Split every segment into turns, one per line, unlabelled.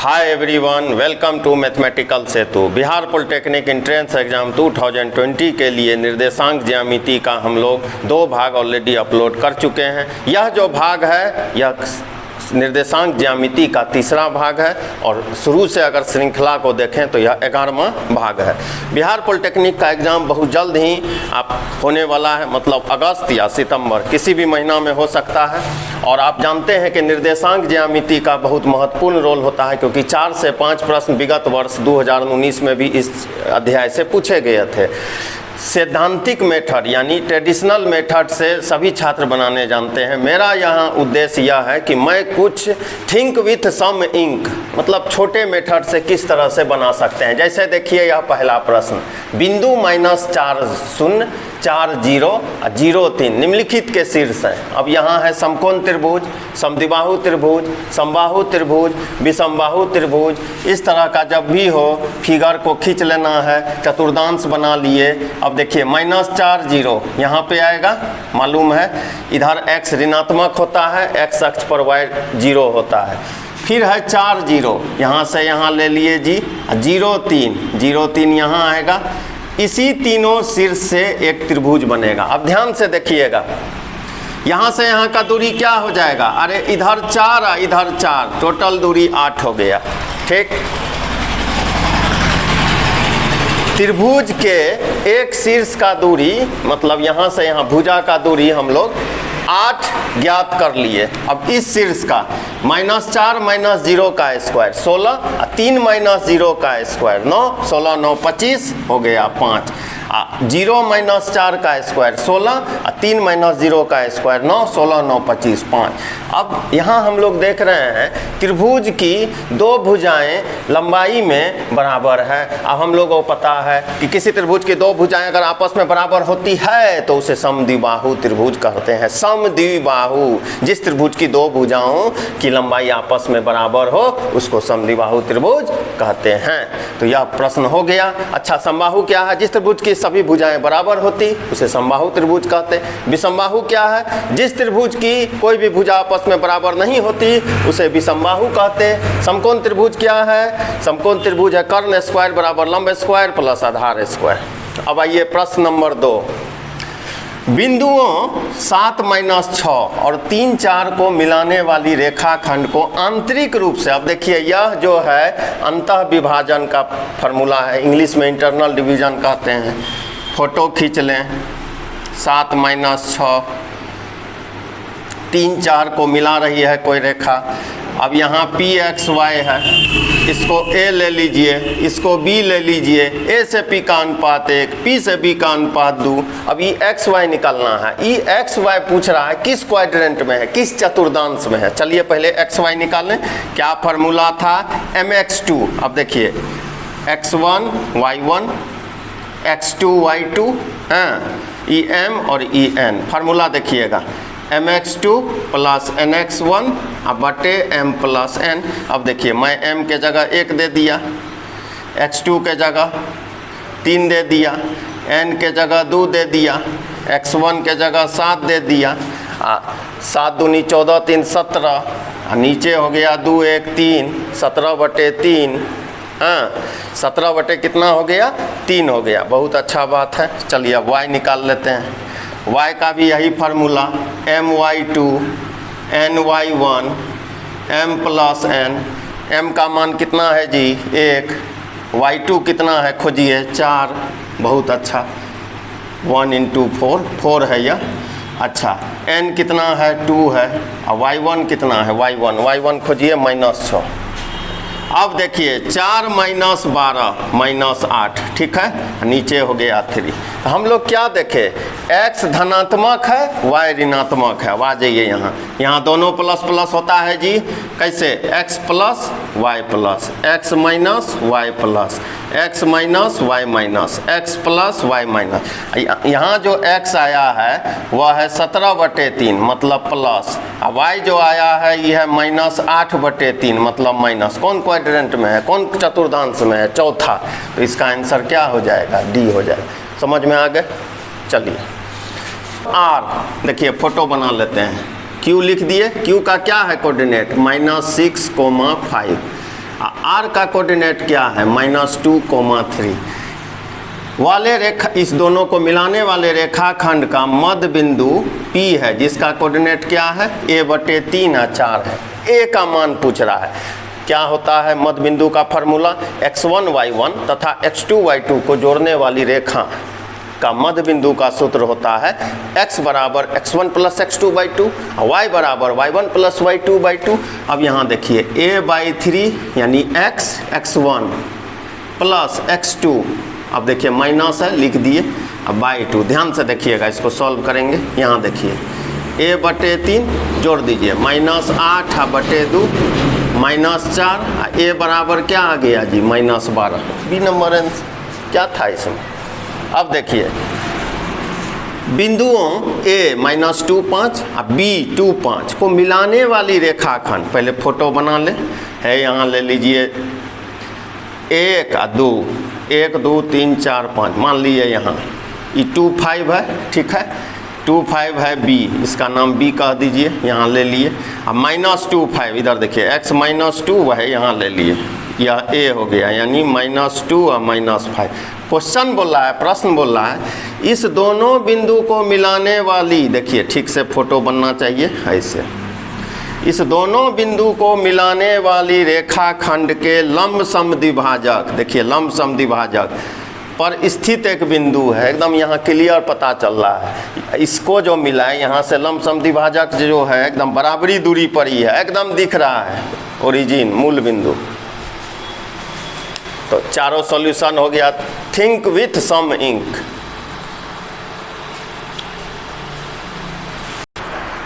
Hi everyone, welcome to mathematical Setu. Bihar polytechnic entrance exam 2020 के लिए निर्देशांक ज्यामिति का हम लोग 2 भाग ऑलरेडी अपलोड कर चुके हैं। यह जो भाग है यह निर्देशांक ज्यामिति का तीसरा भाग है और शुरू से अगर श्रृंखला को देखें तो यह 11वां भाग है। बिहार पॉलिटेक्निक का एग्ज़ाम बहुत जल्द ही आप होने वाला है, मतलब अगस्त या सितंबर किसी भी महीना में हो सकता है। और आप जानते हैं कि निर्देशांक ज्यामिति का बहुत महत्वपूर्ण रोल होता है, क्योंकि 4 से 5 प्रश्न विगत वर्ष 2019 में भी इस अध्याय से पूछे गए थे। सैद्धांतिक मेथड यानी ट्रेडिशनल मेथड से सभी छात्र बनाने जानते हैं। मेरा यहाँ उद्देश्य यह है कि मैं कुछ थिंक विथ सम इंक, मतलब छोटे मेथड से किस तरह से बना सकते हैं। जैसे देखिए यह पहला प्रश्न, बिंदु -4 0 4 0 0 3 निम्नलिखित के शीर्ष हैं। अब यहाँ है समकोण त्रिभुज, समद्विबाहु त्रिभुज, समबाहु त्रिभुज, विषमबाहु त्रिभुज। इस तरह का जब भी हो फिगर को खींच लेना है, चतुर्दांश बना लिए। अब देखिए -4 0 यहाँ पे आएगा, मालूम है इधर x ऋणात्मक होता है, x अक्ष पर y 0 होता है। फिर है 4 0 यहाँ से यहाँ ले लिए जी, 0 3 यहाँ आएगा। इसी तीनों शीर्ष से एक त्रिभुज बनेगा। अब ध्यान से देखिएगा, यहाँ से यहाँ का दूरी क्या हो जाएगा, अरे इधर 4 इधर 4, टोटल दूरी 8 हो गया। ठीक, त्रिभुज के एक शीर्ष का दूरी, मतलब यहाँ से यहाँ भुजा का दूरी हम लोग 8 ज्ञात कर लिए। अब इस शीर्ष का -4 -0 का स्क्वायर 16, 3 -0 का स्क्वायर 9, 16 9 25 हो गया 5। 0 -4 का स्क्वायर 16, 3 -0 का स्क्वायर 9, 16 9 25 5। अब यहाँ हम लोग देख रहे हैं त्रिभुज की 2 भुजाएं लंबाई में बराबर है। अब हम लोगों को पता है कि किसी त्रिभुज की 2 भुजाएं अगर आपस में बराबर होती है तो उसे समद्विबाहु त्रिभुज कहते हैं। समद्विबाहु, जिस त्रिभुज की 2 भुजाओं की लंबाई आपस में बराबर हो उसको समद्विबाहु त्रिभुज कहते हैं। तो यह प्रश्न हो गया। अच्छा, समबाहु क्या है? जिस त्रिभुज की सभी भुजाएं बराबर होती उसे समबाहु त्रिभुज कहते हैं। विषमबाहु क्या है? जिस त्रिभुज की कोई भी भुजा आपस में बराबर नहीं होती उसे विषमबाहु कहते हैं। समकोण त्रिभुज क्या है? समकोण त्रिभुज है कर्ण स्क्वायर बराबर लंब स्क्वायर प्लस आधार स्क्वायर। अब आइए प्रश्न नंबर 2, बिंदुओं 7 -6 और 3 4 को मिलाने वाली रेखाखंड को आंतरिक रूप से, अब देखिए यह जो है अंतः विभाजन का फॉर्मूला है, इंग्लिश में इंटरनल डिवीजन कहते हैं। फोटो खींच लें, 7 -6 3 4 को मिला रही है कोई रेखा। अब यहाँ PXY है, इसको A ले लीजिए, इसको B ले लीजिए। A से P का अनुपात 1, P से B का अनुपात 2। अब ये XY निकालना है। ये XY पूछ रहा है किस क्वाड्रेंट में है, किस चतुर्दांश में है। चलिए पहले XY निकालें। क्या फार्मूला था? MX2। अब देखिए X1 Y1 X2 Y2, हाँ, EM और EN। फार्मूला देखिएगा, MX2 + NX1 बटे M + N। अब देखिए मैं M के जगह 1 दे दिया, X2 के जगह 3 दे दिया, N के जगह 2 दे दिया, X1 के जगह 7 दे दिया। 7 दूनी 14 3 17, नीचे हो गया 2 1 3, 17 बटे 3, हाँ 17 बटे कितना हो गया? 3 हो गया। बहुत अच्छा बात है। चलिए अब Y निकाल लेते हैं। Y का भी यही formula, MY2 NY1 M + N। M का मान कितना है जी? 1। Y2 कितना है खोजिए? 4। बहुत अच्छा, 1 × 4 4 है यह। अच्छा, N कितना है? 2 है। और Y1 कितना है? Y1 खोजिए -6। अब देखिए 4 - 12 -8, ठीक है, नीचे हो गया 3। हम लोग क्या देखें? x धनात्मक है, y ऋणात्मक है। आ जाइए यहाँ, यहाँ दोनों प्लस प्लस होता है जी। कैसे? x + y + x - y + x - y - x + y - यहाँ जो x आया है वह है 17 बटे 3 मतलब प्लस, और y जो आया है यह है -8 बटे 3 मतलब माइनस। कौन क्वाड्रेंट में है, कौन चतुर्दांश में है? चौथा। तो इसका आंसर क्या हो जाएगा? D हो जाएगा। समझ में आ गए? चलिए R देखिए, फोटो बना लेते हैं। Q लिख दिए। Q का क्या है कोऑर्डिनेट? -6, 5। आर का कोऑर्डिनेट क्या है -2,3 वाले रेखा, इस दोनों को मिलाने वाले रेखाखंड का मध्य बिंदु P है जिसका कोऑर्डिनेट क्या है a/3 और 4 है। a का मान पूछ रहा है। क्या होता है मध्य बिंदु का फार्मूला, x1 y1 तथा x2 y2 को जोड़ने वाली रेखा का मध्य बिंदु का सूत्र होता है x बराबर x1 प्लस x2/2 y बराबर y1 प्लस y2/2। अब यहाँ देखिए a/3 यानी x1 प्लस x2, अब देखिए माइनस है लिख दिए, अब बाई 2। ध्यान से देखिएगा, इसको सॉल्व करेंगे। यहाँ देखिए a/3 जोड़ दीजिए -8/2 -4, a बराबर क्या आ गया जी -12। बी नंबर आंसर क्या था इसमें। अब देखिए बिंदुओं a -2,5 और b 2,5 को मिलाने वाली रेखाखंड, पहले फोटो बना ले है। यहाँ ले लीजिए 1 और 2, 1 2 3 4 5, मान लीजिए यहाँ ये 2 5 है, ठीक है 2 5 है b, इसका नाम b कह दीजिए, यहाँ ले लिए। अब -2 5 इधर देखिए x -2 है, यहाँ ले लिए, यह a हो गया यानी -2 और -5। क्वेश्चन बोल रहा है, प्रश्न बोल रहा है इस दोनों बिंदु को मिलाने वाली, देखिए ठीक से फोटो बनना चाहिए ऐसे, इस दोनों बिंदु को मिलाने वाली रेखाखंड के लंब समद्विभाजक, देखिए लंब समद्विभाजक पर स्थित एक बिंदु है, एकदम यहाँ क्लियर पता चल रहा है। इसको जो मिला है यहाँ से लंब समद्विभाजक जो है एकदम बराबरी दूरी पर ही है, एकदम दिख रहा है ओरिजिन मूल बिंदु। तो चारों सॉल्यूशन हो गया। Think with some ink.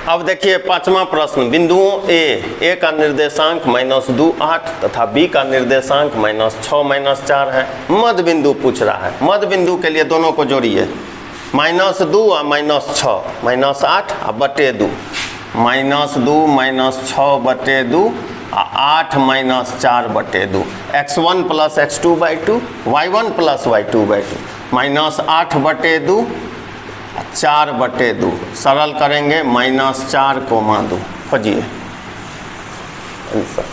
अब देखिए पांचवा प्रश्न, बिंदुओं a का निर्देशांक -2 8 तथा b का निर्देशांक -6 4 है। मध्य बिंदु पूछ रहा है। मध्य बिंदु के लिए दोनों को जोड़िए, -2 और -6, -8 और बटे 2, -2 -6/2 और 8 -4/2, x1 plus x2/2 y1 plus y2/2, -8/2 4/2, सरल करेंगे -4,2 खोजिए आंसर।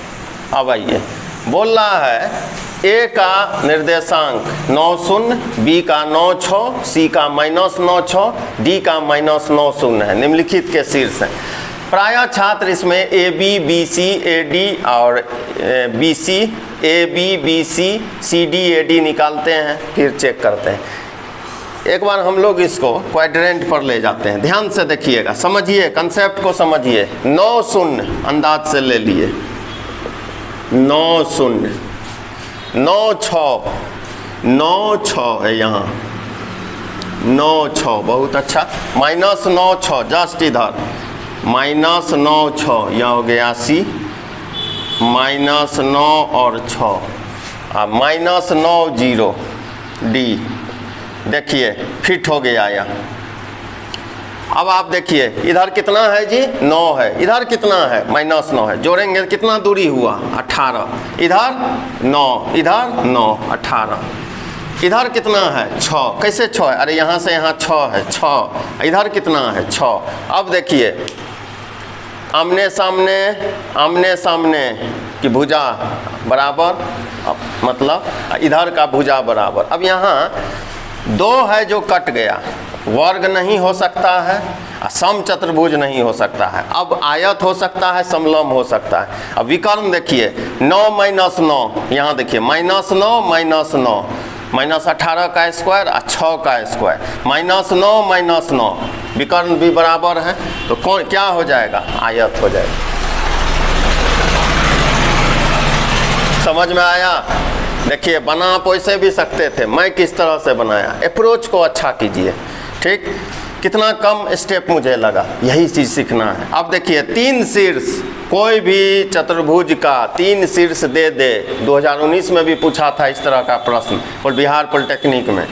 अब आइए बोल रहा है a का निर्देशांक 9 0, b का 9 6, c का -9 6, d का -9 0 है, निम्नलिखित के शीर्ष हैं। प्रायः छात्र इसमें AB BC AD और BC AB BC CD AD निकालते हैं, फिर चेक करते हैं। एक बार हम लोग इसको क्वाड्रेंट पर ले जाते हैं। ध्यान से देखिएगा, समझिए, कंसेप्ट को समझिए। 9 0 अंदाज से ले लिए, 9 0, 9 6, 9 6 है यहाँ, 9 6 बहुत अच्छा, -9 6 जस्ट इधर, -9 6 यह हो गया C, -9 और 6 -9 0 D। देखिए फिट हो गया यह। अब आप देखिए इधर कितना है जी 9 है, इधर कितना है -9 है, जोड़ेंगे कितना दूरी हुआ 18, इधर 9, इधर 9 18, इधर कितना है 6, कैसे 6 है, अरे यहाँ से यहाँ 6 है 6, इधर कितना है 6। अब देखिए आमने सामने की भुजा बराबर, मतलब इधर का भुजा बराबर। अब यहाँ 2 है जो कट गया, वर्ग नहीं हो सकता है, सम चतुर्भुज नहीं हो सकता है। अब आयत हो सकता है, समलंब हो सकता है। अब विकर्ण देखिए 9 -9, यहाँ देखिए -9 -18 का स्क्वायर और 6 का स्क्वायर, -9 -9, विकर्ण भी बराबर है, तो कौन क्या हो जाएगा, आयत हो जाएगा। समझ में आया। देखिए बना आप वैसे भी सकते थे, मैं किस तरह से बनाया, अप्रोच को अच्छा कीजिए, ठीक। कितना कम स्टेप मुझे लगा, यही चीज़ सीखना है। अब देखिए 3 शीर्ष, कोई भी चतुर्भुज का 3 शीर्ष दे दे, 2019 में भी पूछा था इस तरह का प्रश्न और बिहार पॉलिटेक्निक में।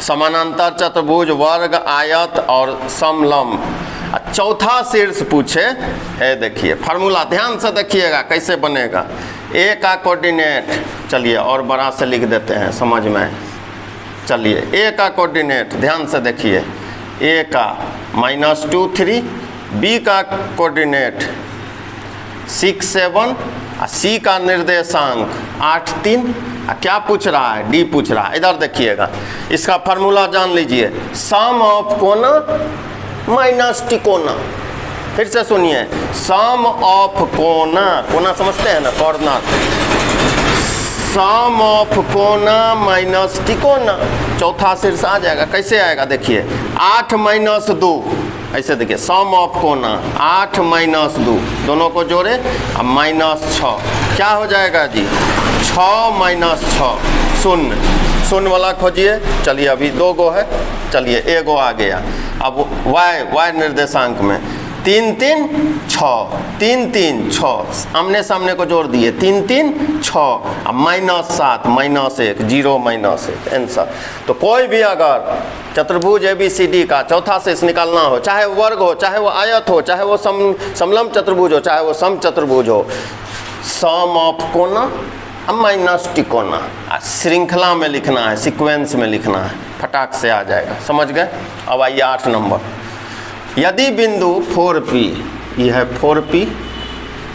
समानांतर चतुर्भुज, वर्ग, आयत और समलंब। चौथा शीर्ष पूछे है, देखिए फार्मूला ध्यान से देखिएगा कैसे बनेगा। a का कोऑर्डिनेट, चलिए और बड़ा से लिख देते हैं समझ में, चलिए a का कोऑर्डिनेट ध्यान से देखिए, a का -2 3, b का कोऑर्डिनेट 6 7, सी का निर्देशांक 8 3। क्या पूछ रहा है? डी पूछ रहा है। इधर देखिएगा, इसका फार्मूला जान लीजिए, सम ऑफ कोना माइनस टिकोना। फिर से सुनिए, सम ऑफ कोना, कोना समझते हैं ना, कॉर्नर, सम ऑफ कोना माइनस टिकोना, चौथा शीर्ष आ जाएगा। कैसे आएगा? देखिए 8 माइनस 2, ऐसे देखिए, सम ऑफ कोना 8 माइनस 2, दोनों को जोड़े अब माइनस 6, क्या हो जाएगा जी? 6 माइनस 6 शून्य, शून्य वाला खोजिए। चलिए अभी 2 गो है, चलिए 1 गो आ गया। अब y निर्देशांक में 3 3 6, 3 3 6, आमने सामने को जोड़ दिए, 3 3 6, अब माइनस 7 माइनस 1, 0 माइनस 1, आंसर। तो कोई भी अगर चतुर्भुज ABCD का चौथा शेष निकालना हो, चाहे वो वर्ग हो, चाहे वो आयत हो, चाहे वो समलंब चतुर्भुज हो, चाहे वो सम चतुर्भुज हो, सम ऑफ कोना माइनस टिकोना श्रृंखला में लिखना है, सीक्वेंस में लिखना है, फटाक से आ जाएगा। समझ गए? अब आइए 8 नंबर, यदि बिंदु 4P, यह है 4P,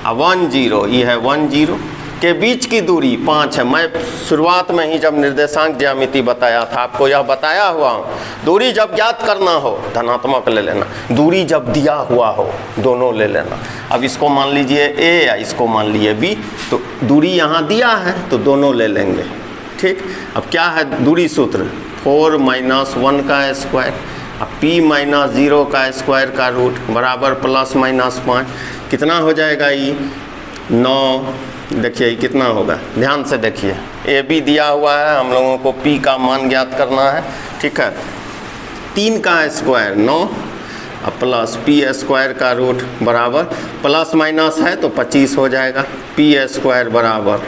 1 0, यह है 1 0 के बीच की दूरी 5 है। मैं शुरुआत में ही जब निर्देशांक ज्यामिति बताया था, आपको यह बताया हुआ हूँ, दूरी जब ज्ञात करना हो धनात्मक ले लेना, दूरी जब दिया हुआ हो दोनों ले लेना। अब इसको मान लीजिए A या इसको मान लीजिए B, तो दूरी यहाँ दिया है तो दोनों ले लेंगे। ठीक, अब क्या है दूरी सूत्र? 4 माइनस 1 का स्क्वायर, अब P माइनस 0 का स्क्वायर का रूट बराबर प्लस माइनस 5, कितना हो जाएगा? ये 9। देखिए कितना होगा, ध्यान से देखिए, AB दिया हुआ है, हम लोगों को P का मान ज्ञात करना है। ठीक है, 3 का स्क्वायर 9, अब प्लस P स्क्वायर का रूट बराबर प्लस माइनस है तो 25 हो जाएगा। P स्क्वायर बराबर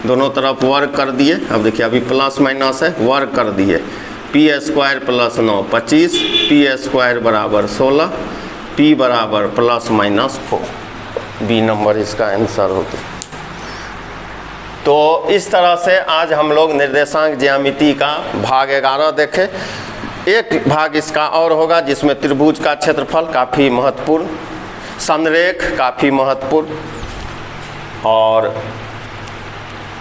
दोनों तरफ वर्ग कर दिए। अब देखिए अभी प्लस माइनस है, वर्ग कर दिए, P square plus 9 25, P square बराबर 16, P बराबर प्लस माइनस 4। B नंबर इसका आंसर होता है। तो इस तरह से आज हम लोग निर्देशांक ज्यामिति का भाग 11 देखें। एक भाग इसका और होगा जिसमें त्रिभुज का क्षेत्रफल काफ़ी महत्वपूर्ण, संरेख काफ़ी महत्वपूर्ण, और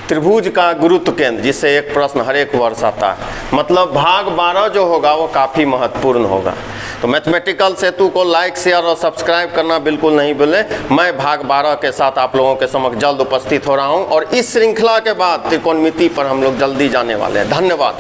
त्रिभुज का गुरुत्व केंद्र, जिससे एक प्रश्न हर एक वर्ष आता है। मतलब भाग 12 जो होगा वो काफ़ी महत्वपूर्ण होगा। तो मैथमेटिकल सेतु को लाइक, शेयर और सब्सक्राइब करना बिल्कुल नहीं भूलें। मैं भाग 12 के साथ आप लोगों के समक्ष जल्द उपस्थित हो रहा हूं, और इस श्रृंखला के बाद त्रिकोणमिति पर हम लोग जल्दी जाने वाले हैं। धन्यवाद।